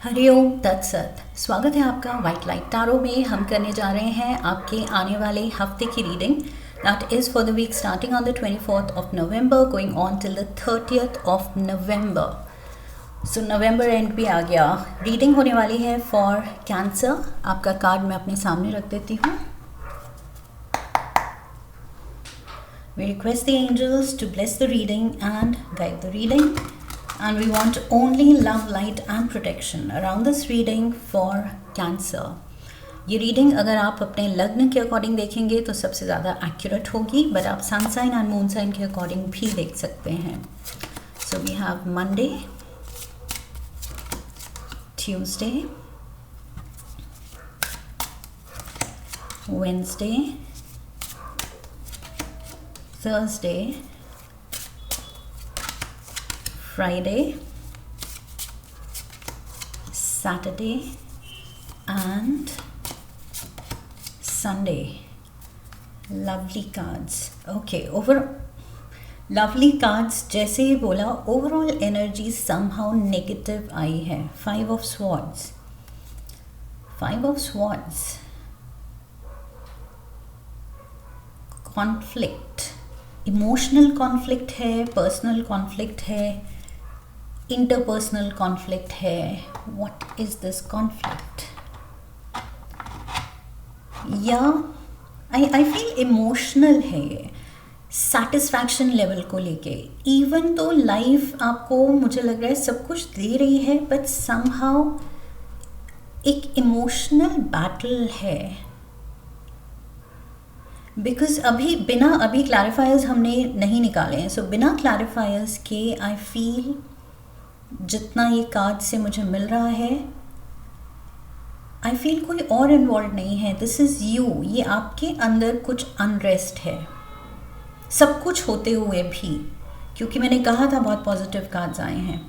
हरिओम तत्सत। स्वागत है आपका वाइट लाइट टारो में। हम करने जा रहे हैं आपके आने वाले हफ्ते की reading. That is for the week starting on the 24th of November going on till the 30th of November. So नवंबर एंड भी आ गया। रीडिंग होने वाली है फॉर कैंसर। आपका कार्ड मैं अपने सामने रख देती हूँ। We request the angels to bless the reading and guide the reading. And we want only love, light and protection around this reading for Cancer. ये रीडिंग अगर आप अपने लग्न के अकॉर्डिंग देखेंगे तो सबसे ज़्यादा एक्यूरेट होगी, बट आप sun sign and moon sign के अकॉर्डिंग भी देख सकते हैं। So we have Monday, Tuesday, Wednesday, Thursday, Friday, Saturday and Sunday. Lovely cards. Okay, lovely cards जैसे ही बोला, overall energy somehow negative आई है। Five of Swords. Five of Swords. Conflict. Emotional conflict है, personal conflict है, interpersonal conflict है। What is this conflict? या I feel emotional है ये, satisfaction level को लेके। even तो life आपको मुझे लग रहा है सब कुछ दे रही है, but somehow एक emotional battle है। बिकॉज अभी क्लैरिफायर्स हमने नहीं निकाले हैं। सो बिना क्लैरिफायर्स के आई फील जितना ये कार्ड से मुझे मिल रहा है, आई फील कोई और इन्वॉल्व नहीं है। This is you. ये आपके अंदर कुछ अनरेस्ट है, सब कुछ होते हुए भी, क्योंकि मैंने कहा था बहुत पॉजिटिव कार्ड्स आए हैं,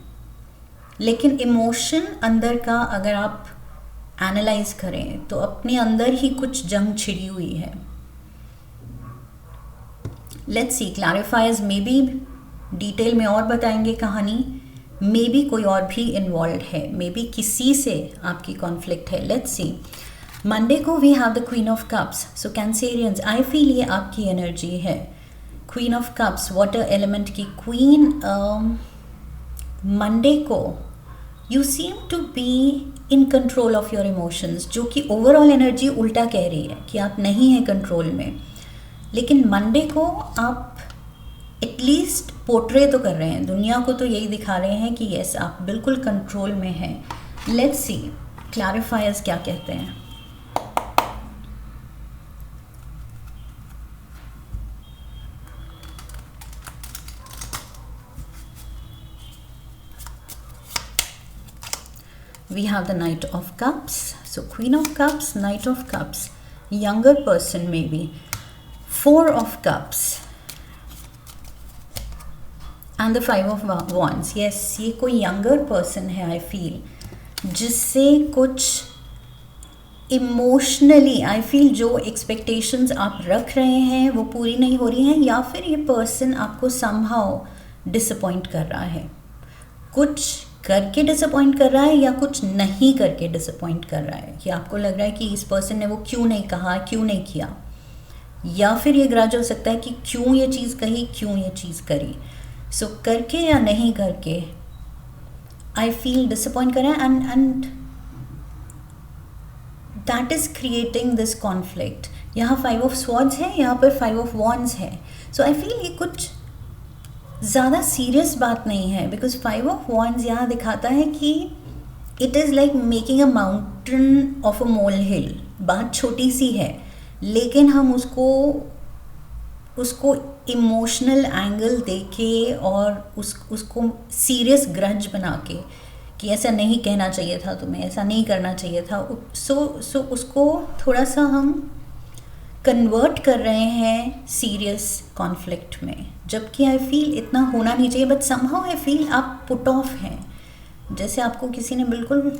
लेकिन इमोशन अंदर का अगर आप एनालाइज करें तो अपने अंदर ही कुछ जंग छिड़ी हुई है। Let's see, clarifiers maybe detail में और बताएंगे कहानी, मे बी कोई और भी इन्वॉल्व है, मे बी किसी से आपकी कॉन्फ्लिक्ट है। Let's see. मंडे को we have the queen of cups. So Cancerians, I feel ये आपकी एनर्जी है। Queen of cups, water element की क्वीन। मंडे को you seem to be in control of your emotions, जो कि overall energy उल्टा कह रही है कि आप नहीं हैं कंट्रोल में। लेकिन मंडे को आप एटलीस्ट पोर्ट्रे तो कर रहे हैं, दुनिया को तो यही दिखा रहे हैं कि यस आप बिल्कुल कंट्रोल में हैं। लेट्स सी क्लैरिफायर्स क्या कहते हैं। We have the Knight of Cups. So Queen of Cups, Knight of Cups, younger person maybe. Four of Cups and the Five of Wands. Yes, ये कोई younger person है I feel, जिससे कुछ emotionally I feel जो expectations आप रख रहे हैं वो पूरी नहीं हो रही हैं, या फिर ये person आपको somehow disappoint कर रहा है। कुछ करके डिसअपॉइंट कर रहा है या कुछ नहीं करके डिसअपॉइंट कर रहा है, कि आपको लग रहा है कि इस पर्सन ने वो क्यों नहीं कहा, क्यों नहीं किया, या फिर ये ग्रज हो सकता है कि क्यों ये चीज़ कही, क्यों ये चीज़ करी। सो करके या नहीं करके आई फील डिसअपॉइंट कर रहा है, and that is creating this conflict. यहाँ फाइव ऑफ स्वॉर्ड्स है, यहाँ पर फाइव ऑफ वॉन्ड्स है। सो आई फील ये कुछ ज़्यादा सीरियस बात नहीं है, बिकॉज फाइव ऑफ वॉन्ड्स यहाँ दिखाता है कि it is like making a mountain of a molehill. बात छोटी सी है, लेकिन हम उसको इमोशनल एंगल देके और उसको सीरियस ग्रज बना के कि ऐसा नहीं कहना चाहिए था तुम्हें, ऐसा नहीं करना चाहिए था। सो उसको थोड़ा सा हम कन्वर्ट कर रहे हैं सीरियस कॉन्फ्लिक्ट में, जबकि आई फील इतना होना नहीं चाहिए। बट समहाउ आई फील आप पुट ऑफ हैं, जैसे आपको किसी ने बिल्कुल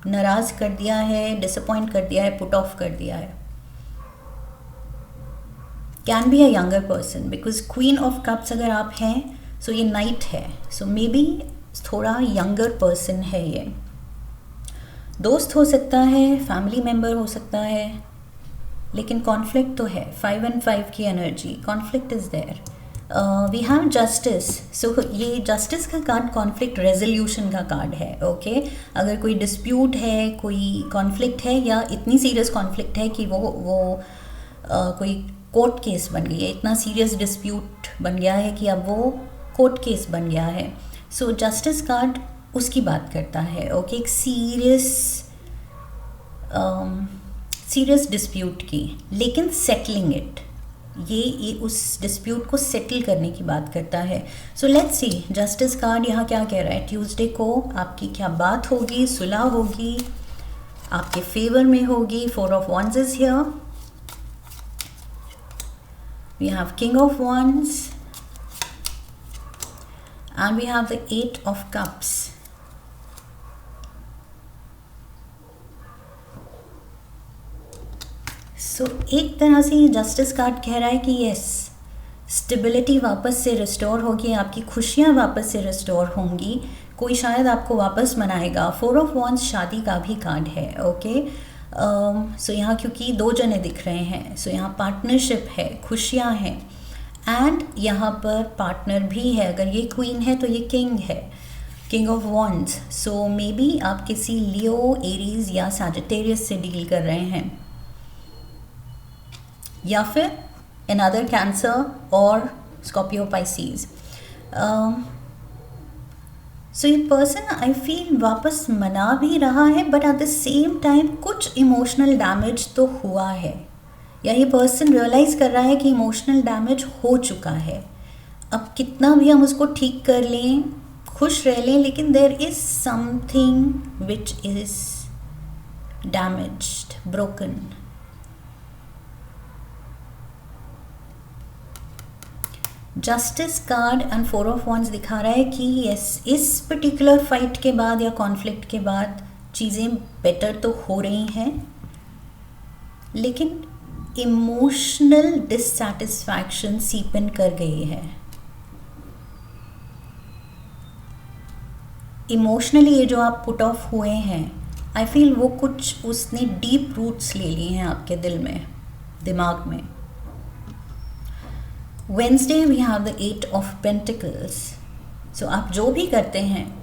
नाराज़ कर दिया है, डिसअपॉइंट कर दिया है, पुट ऑफ कर दिया है। Can be a younger person, because queen of cups अगर आप हैं सो ये नाइट है, सो मे बी थोड़ा यंगर पर्सन है ये। दोस्त हो सकता है, फैमिली मेम्बर हो सकता है, लेकिन कॉन्फ्लिक्ट तो है। 5 and 5 की energy, conflict is there. We have justice. So ये जस्टिस का कार्ड कॉन्फ्लिक्ट रेजोल्यूशन का कार्ड है। ओके अगर कोई डिस्प्यूट है, कोई कॉन्फ्लिक्ट है, या इतनी सीरियस कॉन्फ्लिक्ट है कि वो कोई कोर्ट केस बन गई है, इतना सीरियस डिस्प्यूट बन गया है कि अब वो कोर्ट केस बन गया है। सो जस्टिस कार्ड उसकी बात करता है। ओके एक सीरियस डिस्प्यूट की, लेकिन सेटलिंग इट, ये उस डिस्प्यूट को सेटल करने की बात करता है। So let's C justice card यहाँ क्या कह रहा है। ट्यूसडे को आपकी क्या बात होगी, सुलह होगी, आपके फेवर में होगी। 4 of Wands is here, we have King of Wands and we have the 8 of Cups. सो एक तरह से ये जस्टिस कार्ड कह रहा है कि यस स्टेबिलिटी वापस से रिस्टोर होगी, आपकी खुशियाँ वापस से रिस्टोर होंगी, कोई शायद आपको वापस मनाएगा। 4 of Wands शादी का भी कार्ड है। ओके सो यहाँ क्योंकि 2 जने दिख रहे हैं, सो यहाँ पार्टनरशिप है, खुशियाँ हैं, एंड यहाँ पर पार्टनर भी है। अगर ये क्वीन है तो ये किंग है, king of wands. So may be आप किसी लियो, एरीज या सैजिटेरियस से डील कर रहे हैं, या फिर अनदर कैंसर और स्कॉर्पियो, पाइसीज। सो ये पर्सन आई फील वापस मना भी रहा है, but at the same time कुछ इमोशनल डैमेज तो हुआ है, या ये पर्सन रियलाइज़ कर रहा है कि इमोशनल डैमेज हो चुका है। अब कितना भी हम उसको ठीक कर लें, खुश रह लें, लेकिन there is something which is damaged, broken. Justice card and 4 of Wands दिखा रहा है कि यस इस पर्टिकुलर फाइट के बाद या कॉन्फ्लिक्ट के बाद चीज़ें बेटर तो हो रही हैं, लेकिन इमोशनल डिससैटिस्फैक्शन सीप इन कर गई है। इमोशनली ये जो आप पुट ऑफ हुए हैं, आई फील वो कुछ उसने डीप रूट्स ले लिए हैं आपके दिल में, दिमाग में। Wednesday we have the 8 of Pentacles। So आप जो भी करते हैं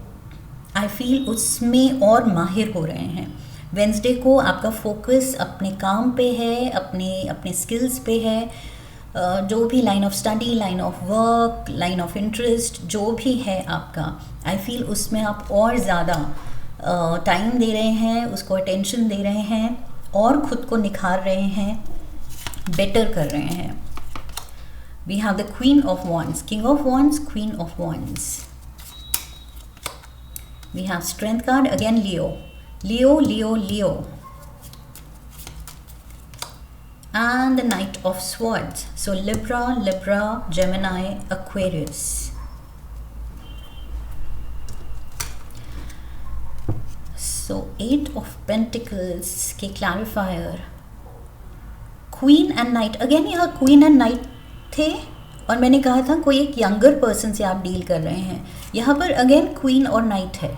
आई फील उसमें और माहिर हो रहे हैं। वेंसडे को आपका फोकस अपने काम पे है, अपने स्किल्स पे है। जो भी line of study, line of work, line of interest जो भी है आपका, आई फील उसमें आप और ज़्यादा टाइम दे रहे हैं, उसको अटेंशन दे रहे हैं, और खुद को निखार रहे हैं, बेटर कर रहे हैं। We have the Queen of Wands, King of Wands, Queen of Wands. We have Strength card, again Leo. Leo, Leo, Leo. And the Knight of Swords. So Libra, Libra, Gemini, Aquarius. So 8 of Pentacles के clarifier. Queen and Knight. Again यहाँ Queen and Knight थे, और मैंने कहा था कोई एक younger person से आप डील कर रहे हैं। यहाँ पर अगेन क्वीन और नाइट है।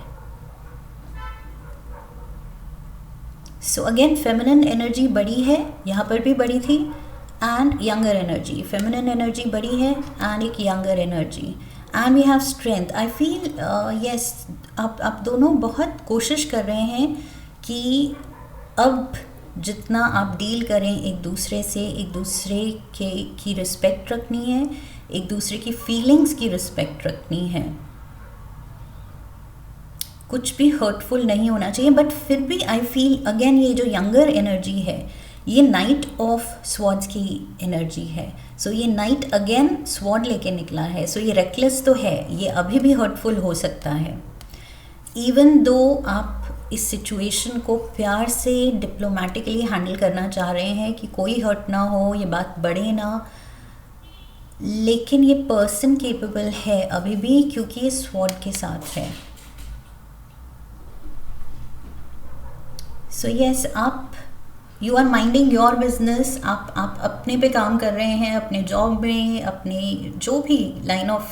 सो अगेन फेमिनिन एनर्जी बड़ी है, यहाँ पर भी बड़ी थी, and younger energy, feminine energy बड़ी है एंड एक younger energy, and we have strength. I feel yes आप दोनों बहुत कोशिश कर रहे हैं कि अब जितना आप डील करें एक दूसरे से, एक दूसरे की रिस्पेक्ट रखनी है, एक दूसरे की फीलिंग्स की रिस्पेक्ट रखनी है, कुछ भी हर्टफुल नहीं होना चाहिए। बट फिर भी आई फील अगेन ये जो यंगर एनर्जी है, ये नाइट ऑफ स्वॉर्ड्स की एनर्जी है। सो ये नाइट अगेन स्वॉर्ड लेके निकला है, सो ये रेकलेस तो है, ये अभी भी हर्टफुल हो सकता है। इवन दो आप इस सिचुएशन को प्यार से डिप्लोमेटिकली हैंडल करना चाह रहे हैं कि कोई हर्ट ना हो, ये बात बढ़े ना, लेकिन ये पर्सन केपेबल है अभी भी, क्योंकि ये स्वॉर्ड के साथ है। सो यस आप you are minding your business, आप अपने पे काम कर रहे हैं, अपने जॉब में, अपने जो भी लाइन ऑफ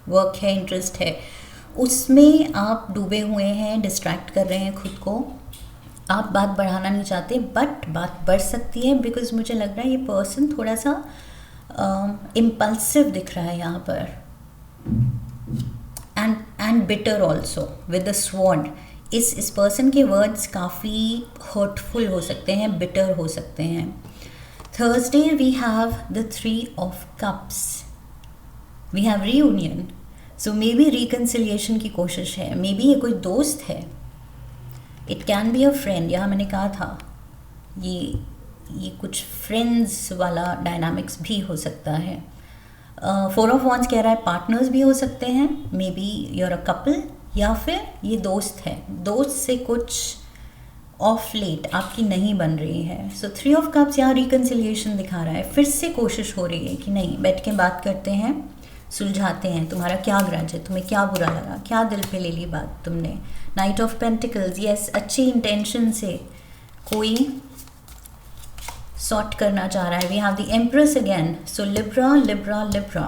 वर्क है, इंटरेस्ट है, उसमें आप डूबे हुए हैं, डिस्ट्रैक्ट कर रहे हैं खुद को, आप बात बढ़ाना नहीं चाहते, बट बात बढ़ सकती है बिकॉज मुझे लग रहा है ये पर्सन थोड़ा सा इम्पल्सिव दिख रहा है यहाँ पर, and bitter also with the sword. इस पर्सन के वर्ड्स काफ़ी हर्टफुल हो सकते हैं, बिटर हो सकते हैं। Thursday we have the 3 of cups, we have reunion, so maybe reconciliation की कोशिश है, मे बी ये कोई दोस्त है, it can be a friend. यहाँ मैंने कहा था ये कुछ फ्रेंड्स वाला डायनामिक्स भी हो सकता है। 4 ऑफ वॉन्ड्स कह रहा है पार्टनर्स भी हो सकते हैं, may be you're a couple, या फिर ये दोस्त है, दोस्त से कुछ ऑफ लेट आपकी नहीं बन रही है। सो 3 ऑफ कप्स यहाँ रिकन्सिलिएशन दिखा रहा है, फिर से कोशिश हो रही है कि नहीं बैठ के बात करते हैं, सुलझाते हैं, तुम्हारा क्या ग्रज है, तुम्हें क्या बुरा लगा, क्या दिल पे ले ली बात तुमने। नाइट ऑफ पेंटिकल्स, यस, अच्छी इंटेंशन से कोई सॉर्ट करना चाह रहा है। We have the Empress again, so Libra Libra Libra,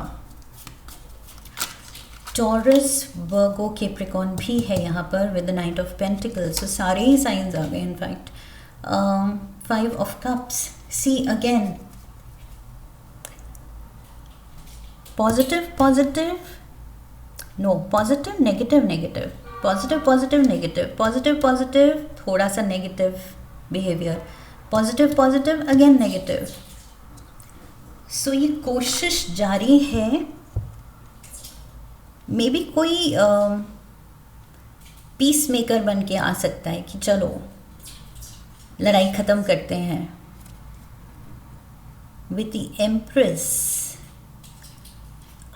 Taurus, Virgo, Capricorn भी है यहाँ पर with the Knight of Pentacles, so सारे ही साइंस आ गए in fact. 5 of cups, see again positive positive, no positive negative negative, positive positive negative, positive positive, थोड़ा सा negative behaviour, positive positive again negative. सो ये कोशिश जारी है, मे बी कोई पीस मेकर बन के आ सकता है कि चलो लड़ाई ख़त्म करते हैं। With the empress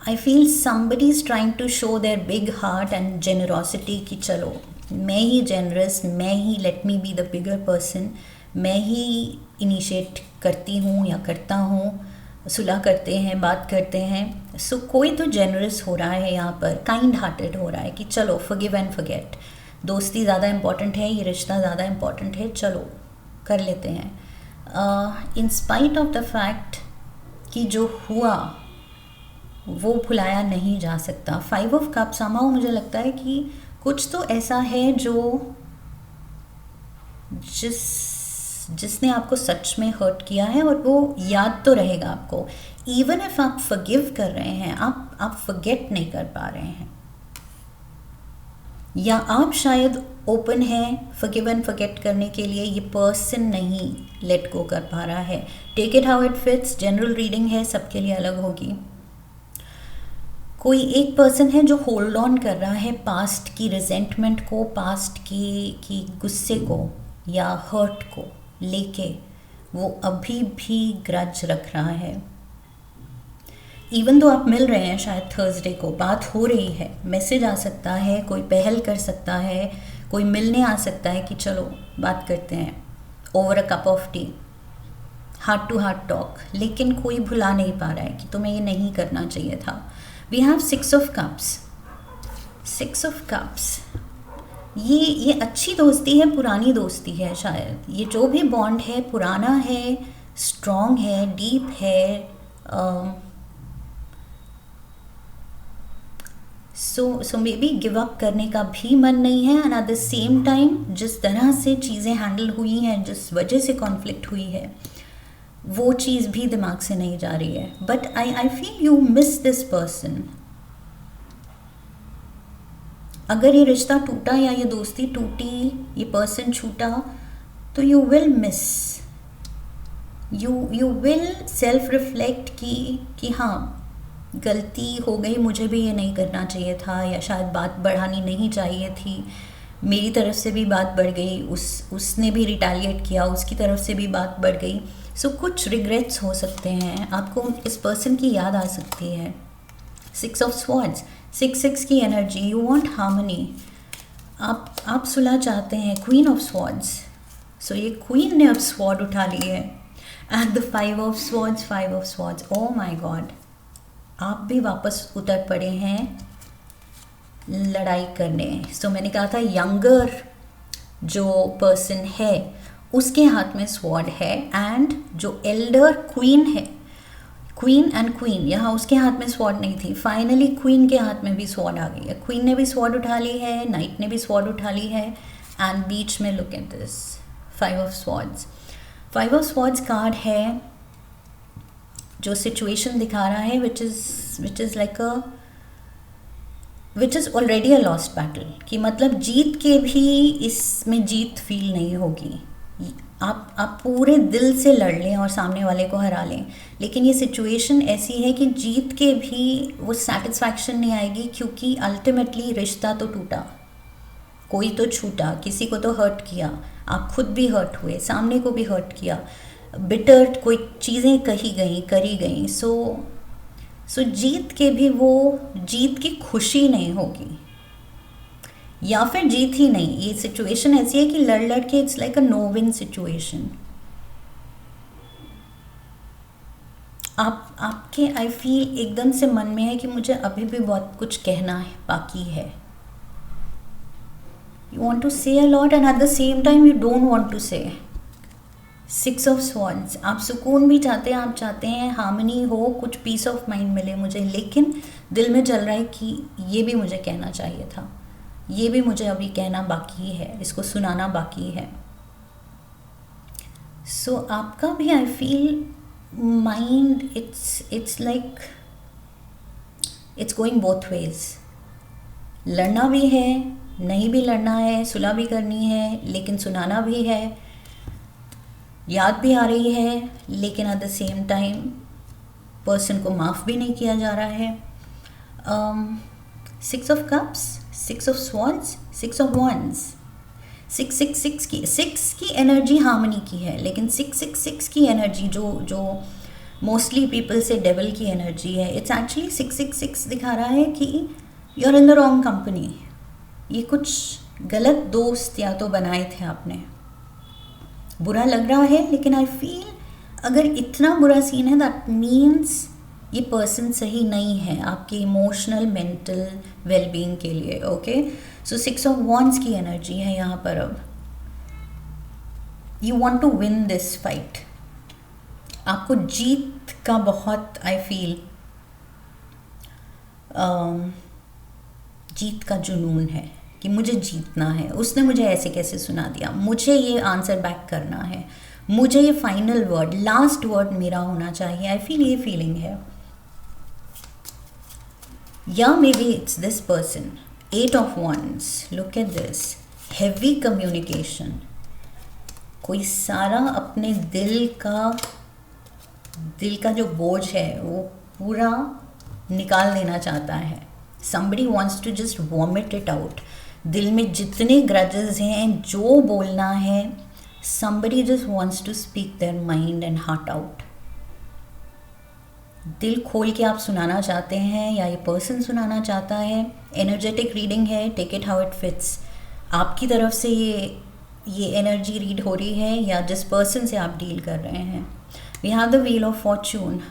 I feel somebody is trying to show their big heart and generosity कि चलो मैं ही जेनरस, मैं ही let me be the bigger person, मैं ही इनिशिएट करती हूँ या करता हूँ, सुलह करते हैं, बात करते हैं। सो कोई तो जेनरस हो रहा है यहाँ पर, काइंड हार्टेड हो रहा है कि चलो फॉरगिव एंड फॉरगेट, दोस्ती ज़्यादा इम्पॉर्टेंट है, ये रिश्ता ज़्यादा इम्पॉर्टेंट है, चलो कर लेते हैं। In spite of the fact कि जो हुआ वो भुलाया नहीं जा सकता। 5 ऑफ कप समाओ मुझे लगता है कि कुछ तो ऐसा है जो जिसने आपको सच में हर्ट किया है और वो याद तो रहेगा आपको, इवन इफ आप फॉरगिव कर रहे हैं, आप फॉरगेट नहीं कर पा रहे हैं, या आप शायद ओपन हैं फॉरगिव एंड फॉरगेट करने के लिए, ये पर्सन नहीं लेट गो कर पा रहा है। Take it how it fits, general reading है, सबके लिए अलग होगी। कोई एक पर्सन है जो होल्ड ऑन कर रहा है पास्ट की रिजेंटमेंट को, पास्ट की गुस्से को या हर्ट को लेके, वो अभी भी ग्रज रख रहा है। इवन तो आप मिल रहे हैं शायद थर्सडे को, बात हो रही है, मैसेज आ सकता है, कोई पहल कर सकता है, कोई मिलने आ सकता है कि चलो बात करते हैं over a cup of tea, heart to heart talk, लेकिन कोई भुला नहीं पा रहा है कि तुम्हें ये नहीं करना चाहिए था। We have 6 of cups, 6 of cups, ये अच्छी दोस्ती है, पुरानी दोस्ती है शायद, ये जो भी बॉन्ड है पुराना है, स्ट्रॉन्ग है, डीप है। सो मे बी गिव अप करने का भी मन नहीं है, and at the same time जिस तरह से चीज़ें हैंडल हुई हैं, जिस वजह से कॉन्फ्लिक्ट हुई है, वो चीज़ भी दिमाग से नहीं जा रही है। But I feel you miss this person. अगर ये रिश्ता टूटा या ये दोस्ती टूटी, ये पर्सन छूटा, तो you will miss, you will self reflect कि हाँ गलती हो गई, मुझे भी ये नहीं करना चाहिए था, या शायद बात बढ़ानी नहीं चाहिए थी, मेरी तरफ से भी बात बढ़ गई, उसने भी रिटेलिएट किया, उसकी तरफ से भी बात बढ़ गई। सो कुछ रिग्रेट्स हो सकते हैं, आपको इस पर्सन की याद आ सकती है। 6 ऑफ स्वॉर्ड्स, 6 की एनर्जी, यू वांट हार्मनी, आप सुलह चाहते हैं। क्वीन ऑफ स्वॉर्ड्स, सो ये क्वीन ने अब स्वॉर्ड उठा ली है, and the 5 of swords, 5 of swords, oh my God, आप भी वापस उतर पड़े हैं लड़ाई करने। सो मैंने कहा था यंगर जो पर्सन है उसके हाथ में स्वॉर्ड है, एंड जो एल्डर क्वीन है, क्वीन एंड क्वीन, यहाँ उसके हाथ में स्वॉर्ड नहीं थी, फाइनली क्वीन के हाथ में भी स्वॉर्ड आ गई है। क्वीन ने भी स्वॉर्ड उठा ली है, नाइट ने भी स्वॉर्ड उठा ली है, एंड बीच में look at this five of swords. Five of swords card है जो सिचुएशन दिखा रहा है which is like which is already a lost battle, कि मतलब जीत के भी इसमें जीत फील नहीं होगी। आप पूरे दिल से लड़ लें और सामने वाले को हरा लें, लेकिन ये सिचुएशन ऐसी है कि जीत के भी वो सेटिस्फैक्शन नहीं आएगी, क्योंकि अल्टीमेटली रिश्ता तो टूटा, कोई तो छूटा, किसी को तो हर्ट किया, आप खुद भी हर्ट हुए, सामने को भी हर्ट किया, बिटर कोई चीज़ें करी गई। सो जीत के भी वो जीत की खुशी नहीं होगी, या फिर जीत ही नहीं। ये सिचुएशन ऐसी है कि लड़ लड़ के it's like a no win situation. आपके आई फील एकदम से मन में है कि मुझे अभी भी बहुत कुछ कहना है, बाकी है। You want to say a lot and at the same time you don't want to say. Six of swords, आप सुकून भी चाहते हैं, आप चाहते हैं हार्मनी हो, कुछ पीस ऑफ माइंड मिले मुझे, लेकिन दिल में चल रहा है कि ये भी मुझे कहना चाहिए था, ये भी मुझे अभी कहना बाकी है, इसको सुनाना बाकी है। सो आपका भी I feel mind it's like it's going both ways. लड़ना भी है, नहीं भी लड़ना है, सुलह भी करनी है, लेकिन सुनाना भी है, याद भी आ रही है, लेकिन at the same time person को माफ़ भी नहीं किया जा रहा है। Six of cups, six of swords, six of wands, six की एनर्जी हार्मनी की है, लेकिन सिक्स की एनर्जी जो मोस्टली पीपल से डेविल की एनर्जी है, इट्स एक्चुअली सिक्स दिखा रहा है कि you are in the wrong company. ये कुछ गलत दोस्त या तो बनाए थे आपने, बुरा लग रहा है, लेकिन आई फील अगर इतना बुरा सीन है दैट मीन्स ये पर्सन सही नहीं है आपके इमोशनल मेंटल वेलबींग के लिए। Okay, so six of wands की एनर्जी है यहाँ पर। अब you want to win this fight, आपको जीत का बहुत आई फील जीत का जुनून है कि मुझे जीतना है, उसने मुझे ऐसे कैसे सुना दिया, मुझे ये आंसर बैक करना है, मुझे ये फाइनल वर्ड, लास्ट वर्ड मेरा होना चाहिए। आई फील ये फीलिंग है। या maybe it's this person, eight of wands, look at this, heavy communication, कोई सारा अपने दिल का जो बोझ है वो पूरा निकाल देना चाहता है। somebody wants to just vomit it out, दिल में जितने ग्रजेस हैं, जो बोलना है, somebody just wants to speak their mind and heart out। दिल खोल के आप सुनाना चाहते हैं या ये पर्सन सुनाना चाहता है। एनर्जेटिक रीडिंग है, take it how it fits. आपकी तरफ से ये एनर्जी रीड हो रही है या जिस पर्सन से आप डील कर रहे हैं। We have the wheel of fortune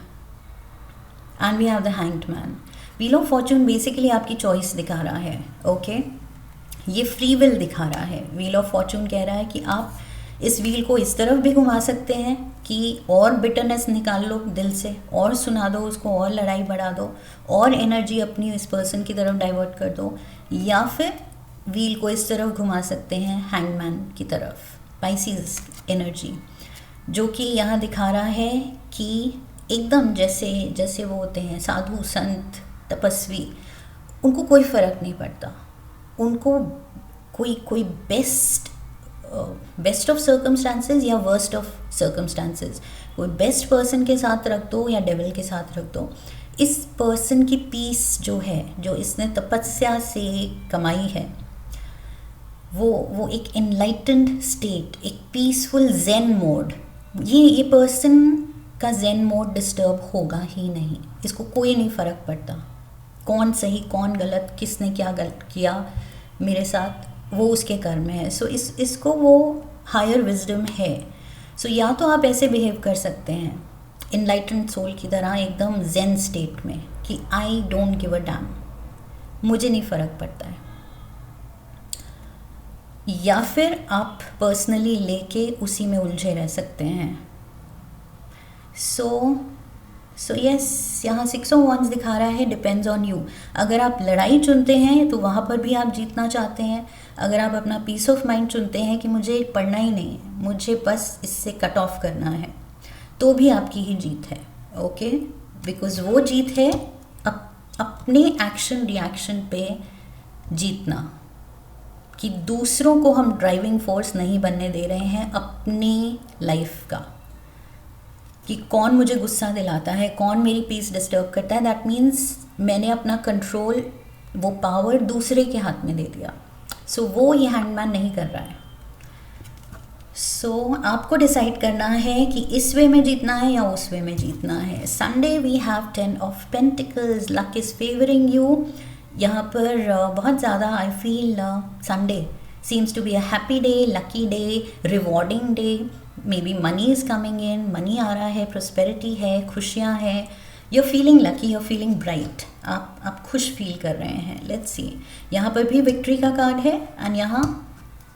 and we have the hanged man. Wheel of fortune basically आपकी चॉइस दिखा रहा है। ओके, ये फ्री विल दिखा रहा है। व्हील ऑफ फॉर्चून कह रहा है कि आप इस व्हील को इस तरफ भी घुमा सकते हैं कि और बिटरनेस निकाल लो दिल से, और सुना दो उसको, और लड़ाई बढ़ा दो, और एनर्जी अपनी इस पर्सन की तरफ डाइवर्ट कर दो, या फिर व्हील को इस तरफ घुमा सकते हैं हैंगमैन की तरफ, पाइसिस एनर्जी, जो कि यहाँ दिखा रहा है कि एकदम जैसे वो होते हैं साधु संत तपस्वी, उनको कोई फ़र्क नहीं पड़ता, उनको कोई बेस्ट ऑफ सर्कमस्टांसेस या वर्स्ट ऑफ सर्कमस्टांसेस, कोई बेस्ट पर्सन के साथ रख दो या डेविल के साथ रख दो, इस पर्सन की पीस जो है, जो इसने तपस्या से कमाई है, वो एक एनलाइटेंड स्टेट, एक पीसफुल जेन मोड, ये पर्सन का जेन मोड डिस्टर्ब होगा ही नहीं। इसको कोई नहीं फ़र्क पड़ता कौन सही कौन गलत, किसने क्या गलत किया मेरे साथ, वो उसके कर्म है। सो इसको वो हायर विजडम है। सो या तो आप ऐसे बिहेव कर सकते हैं इनलाइटेंड सोल की तरह, एकदम जेन स्टेट में कि I don't give a dam, मुझे नहीं फ़र्क पड़ता है, या फिर आप पर्सनली लेके उसी में उलझे रह सकते हैं। सो सो यस, यहाँ 6 ऑफ wands दिखा रहा है, डिपेंड्स ऑन यू। अगर आप लड़ाई चुनते हैं तो वहाँ पर भी आप जीतना चाहते हैं। अगर आप अपना पीस ऑफ माइंड चुनते हैं कि मुझे पढ़ना ही नहीं है, मुझे बस इससे कट ऑफ करना है, तो भी आपकी ही जीत है। ओके, बिकॉज वो जीत है अपने एक्शन रिएक्शन पे जीतना, कि दूसरों को हम ड्राइविंग फोर्स नहीं बनने दे रहे हैं अपनी लाइफ का, कि कौन मुझे गुस्सा दिलाता है, कौन मेरी पीस डिस्टर्ब करता है। दैट मीन्स मैंने अपना कंट्रोल, वो पावर दूसरे के हाथ में दे दिया। सो वो ये हैंडमैन नहीं कर रहा है। सो आपको डिसाइड करना है कि इस वे में जीतना है या उस वे में जीतना है। Sunday we have 10 of pentacles, luck is favouring you. यहाँ पर बहुत ज़्यादा I feel Sunday seems to be a happy day, lucky day, rewarding day. Maybe money is coming in, money आ रहा है, prosperity है, खुशियाँ हैं, you're feeling lucky, you're feeling bright, आप खुश फील कर रहे हैं। Let's see, यहाँ पर भी victory का कार्ड है एंड यहाँ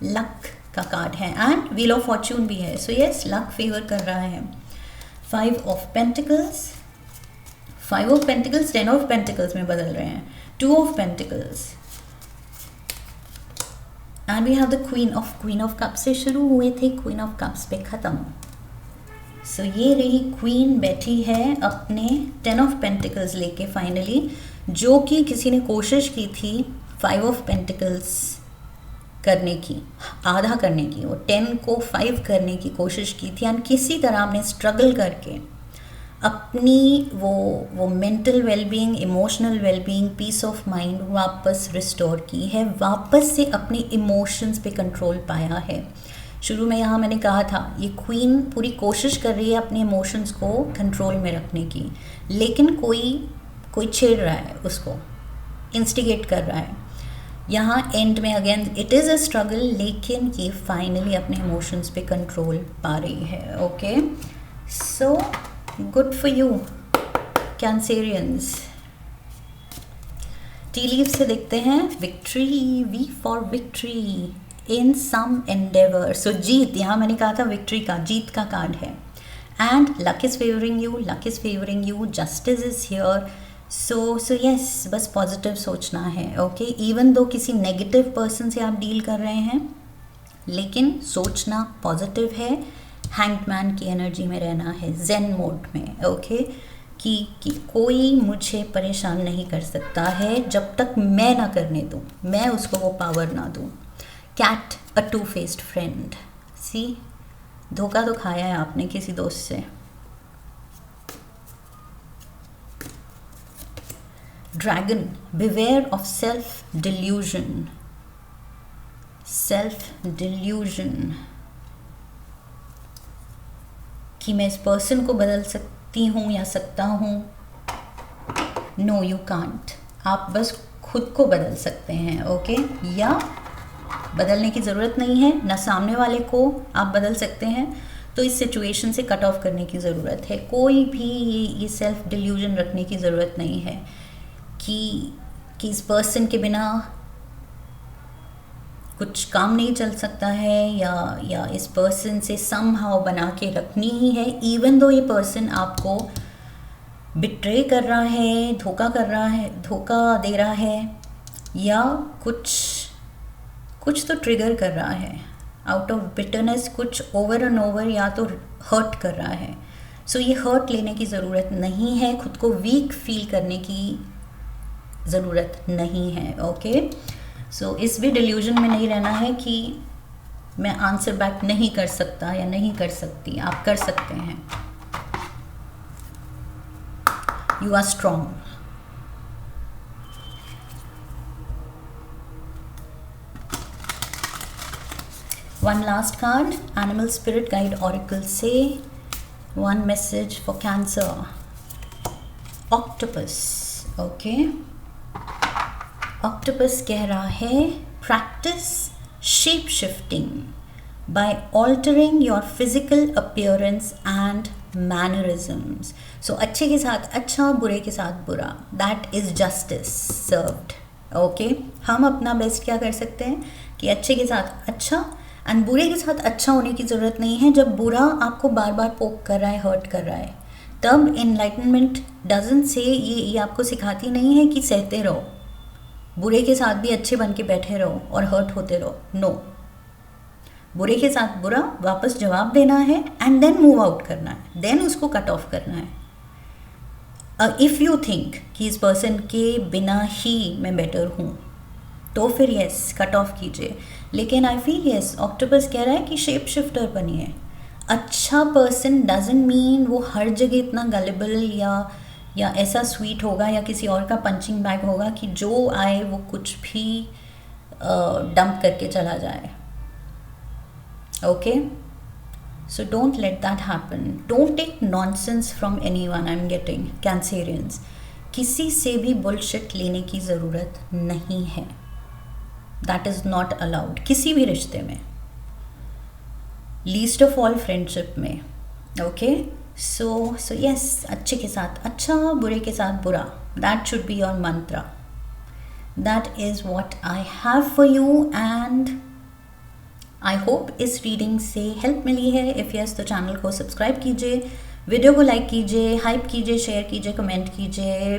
luck का कार्ड है एंड wheel of fortune भी है। So yes, luck favor कर रहा है। 5 of pentacles, 5 of pentacles 10 of pentacles में बदल रहे हैं। 2 of pentacles and we have the queen of cups से शुरू हुए थे, क्वीन ऑफ कप्स पे ख़त्म। सो ये रही क्वीन बैठी है अपने 10 ऑफ पेंटिकल्स लेके फाइनली, जो कि किसी ने कोशिश की थी 5 ऑफ पेंटिकल्स करने की, आधा करने की, वो 10 को 5 करने की कोशिश की थी एंड किसी तरह हमने स्ट्रगल करके अपनी वो mental wellbeing, emotional wellbeing, peace of mind वापस रिस्टोर की है, वापस से अपने इमोशंस पे कंट्रोल पाया है। शुरू में यहाँ मैंने कहा था ये क्वीन पूरी कोशिश कर रही है अपने इमोशंस को कंट्रोल में रखने की, लेकिन कोई छेड़ रहा है उसको, इंस्टिगेट कर रहा है। यहाँ एंड में again it is a struggle, लेकिन ये फाइनली अपने इमोशंस पे कंट्रोल पा रही है। Okay, so good for you Cancerians. Tea leaf से देखते हैं victory, V for victory in some endeavour. So जीत, यहाँ मैंने कहा था विक्ट्री का, जीत का कार्ड है and luck is favouring you, luck is favouring you, justice is here. So yes, बस पॉजिटिव सोचना है। ओके, इवन दो किसी नेगेटिव पर्सन से आप डील कर रहे हैं, लेकिन सोचना पॉजिटिव है, हैंगमैन की एनर्जी में रहना है, जेन मोड में। ओके, कि कोई मुझे परेशान नहीं कर सकता है जब तक मैं ना करने दूँ, मैं उसको वो पावर ना दूँ। Cat, a two faced friend. See, धोखा तो खाया है आपने किसी दोस्त से। Dragon, beware of self delusion, self delusion, कि मैं इस पर्सन को बदल सकती हूँ या सकता हूँ। नो यू कांट, आप बस खुद को बदल सकते हैं। ओके, या बदलने की ज़रूरत नहीं है, ना सामने वाले को आप बदल सकते हैं, तो इस सिचुएशन से कट ऑफ करने की ज़रूरत है। कोई भी ये सेल्फ डिल्यूजन रखने की ज़रूरत नहीं है कि इस पर्सन के बिना कुछ काम नहीं चल सकता है, या इस पर्सन से समहाउ बना के रखनी ही है, इवन दो ये पर्सन आपको बिट्रे कर रहा है, धोखा कर रहा है, धोखा दे रहा है, या कुछ तो ट्रिगर कर रहा है आउट ऑफ बिटरनेस, कुछ ओवर एंड ओवर, या तो हर्ट कर रहा है। सो ये हर्ट लेने की ज़रूरत नहीं है, खुद को वीक फील करने की ज़रूरत नहीं है। ओके, सो इस भी डिल्यूजन में नहीं रहना है कि मैं आंसर बैक नहीं कर सकता या नहीं कर सकती। आप कर सकते हैं, you are strong. One last card, animal spirit guide oracle से one message for cancer. Octopus. Okay, octopus कह रहा है practice shape shifting by altering your physical appearance and mannerisms. So अच्छे के साथ अच्छा, बुरे के साथ बुरा, that is justice served. Okay, हम अपना बेस्ट क्या कर सकते हैं कि अच्छे के साथ अच्छा एंड बुरे के साथ अच्छा होने की ज़रूरत नहीं है। जब बुरा आपको बार बार पोक कर रहा है, हर्ट कर रहा है, तब एनलाइटनमेंट डजंट से ये आपको सिखाती नहीं है कि सहते रहो, बुरे के साथ भी अच्छे बन के बैठे रहो और हर्ट होते रहो। नो, बुरे के साथ बुरा वापस जवाब देना है एंड देन मूव आउट करना है, देन उसको कट ऑफ करना है। इफ़ यू थिंक कि इस पर्सन के बिना ही मैं बेटर हूँ तो फिर यस कट ऑफ कीजिए। लेकिन आई फील यस ऑक्टोपस कह रहा है कि शेप शिफ्टर बनिए। अच्छा पर्सन डजंट मीन वो हर जगह इतना गलेबल या ऐसा स्वीट होगा या किसी और का पंचिंग बैग होगा कि जो आए वो कुछ भी डंप करके चला जाए। Okay, so don't let that happen. Don't take nonsense from anyone. I am getting Cancerians, किसी से भी बुलशिट लेने की ज़रूरत नहीं है। दैट इज़ नॉट अलाउड किसी भी रिश्ते में, लीस्ट ऑफ ऑल फ्रेंडशिप में। ओके, सो यस, अच्छे के साथ अच्छा, बुरे के साथ बुरा, that should be your Mantra. That is what I have for you and I hope इस रीडिंग से हेल्प मिली है। इफ़ यस तो चैनल को सब्सक्राइब कीजिए, वीडियो को लाइक कीजिए, हाइप कीजिए, शेयर कीजिए, कमेंट कीजिए,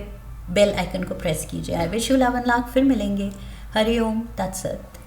बेल आइकन को प्रेस कीजिए। I wish you love and luck. फिर मिलेंगे। हरि ओम तत्सत।